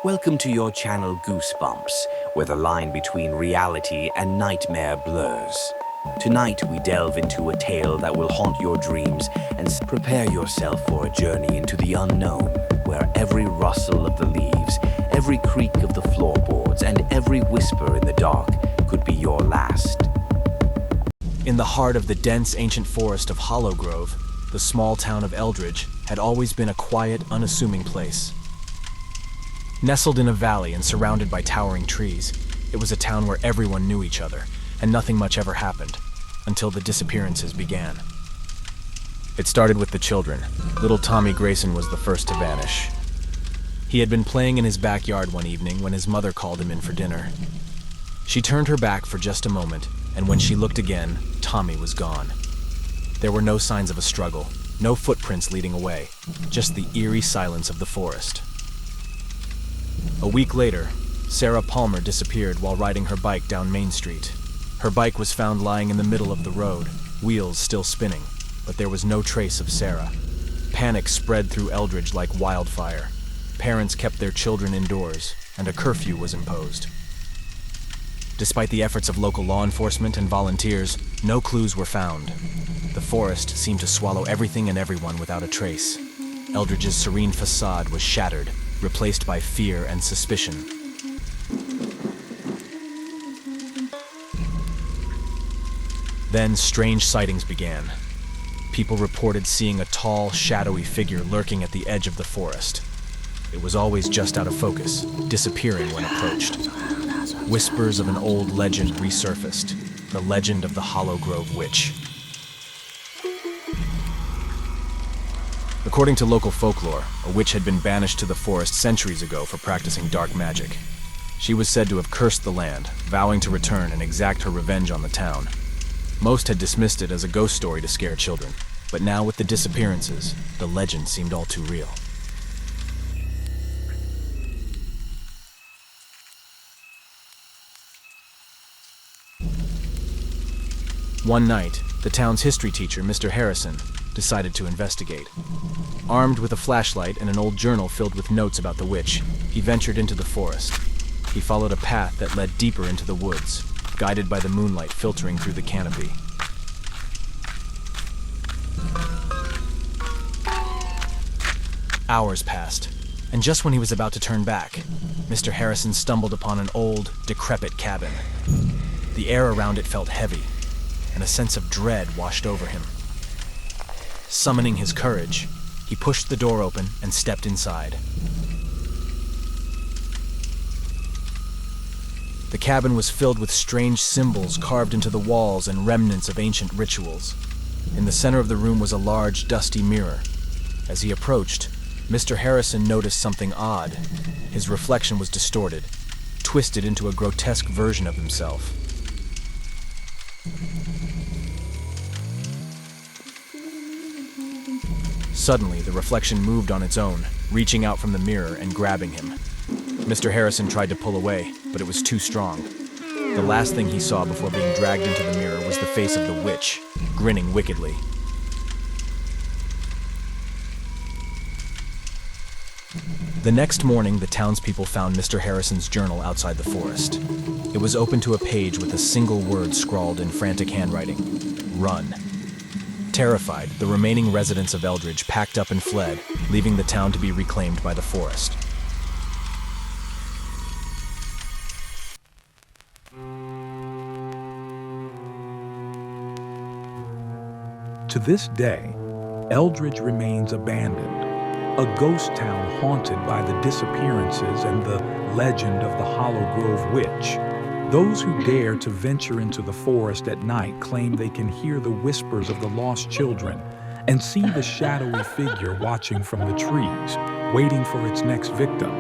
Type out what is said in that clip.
Welcome to your channel Goosebumps, where the line between reality and nightmare blurs. Tonight we delve into a tale that will haunt your dreams and prepare yourself for a journey into the unknown, where every rustle of the leaves, every creak of the floorboards, and every whisper in the dark could be your last. In the heart of the dense ancient forest of Hollow Grove, the small town of Eldridge had always been a quiet, unassuming place. Nestled in a valley and surrounded by towering trees, it was a town where everyone knew each other, and nothing much ever happened, until the disappearances began. It started with the children. Little Tommy Grayson was the first to vanish. He had been playing in his backyard one evening when his mother called him in for dinner. She turned her back for just a moment, and when she looked again, Tommy was gone. There were no signs of a struggle, no footprints leading away, just the eerie silence of the forest. A week later, Sarah Palmer disappeared while riding her bike down Main Street. Her bike was found lying in the middle of the road, wheels still spinning, but there was no trace of Sarah. Panic spread through Eldridge like wildfire. Parents kept their children indoors, and a curfew was imposed. Despite the efforts of local law enforcement and volunteers, no clues were found. The forest seemed to swallow everything and everyone without a trace. Eldridge's serene facade was shattered, replaced by fear and suspicion. Then strange sightings began. People reported seeing a tall, shadowy figure lurking at the edge of the forest. It was always just out of focus, disappearing when approached. Whispers of an old legend resurfaced, the legend of the Hollow Grove Witch. According to local folklore, a witch had been banished to the forest centuries ago for practicing dark magic. She was said to have cursed the land, vowing to return and exact her revenge on the town. Most had dismissed it as a ghost story to scare children, but now with the disappearances, the legend seemed all too real. One night, the town's history teacher, Mr. Harrison, decided to investigate. Armed with a flashlight and an old journal filled with notes about the witch, he ventured into the forest. He followed a path that led deeper into the woods, guided by the moonlight filtering through the canopy. Hours passed, and just when he was about to turn back, Mr. Harrison stumbled upon an old, decrepit cabin. The air around it felt heavy, and a sense of dread washed over him. Summoning his courage, he pushed the door open and stepped inside. The cabin was filled with strange symbols carved into the walls and remnants of ancient rituals. In the center of the room was a large, dusty mirror. As he approached, Mr. Harrison noticed something odd. His reflection was distorted, twisted into a grotesque version of himself. Suddenly, the reflection moved on its own, reaching out from the mirror and grabbing him. Mr. Harrison tried to pull away, but it was too strong. The last thing he saw before being dragged into the mirror was the face of the witch, grinning wickedly. The next morning, the townspeople found Mr. Harrison's journal outside the forest. It was open to a page with a single word scrawled in frantic handwriting: "Run." Terrified, the remaining residents of Eldridge packed up and fled, leaving the town to be reclaimed by the forest. To this day, Eldridge remains abandoned, a ghost town haunted by the disappearances and the legend of the Hollow Grove Witch. Those who dare to venture into the forest at night claim they can hear the whispers of the lost children and see the shadowy figure watching from the trees, waiting for its next victim.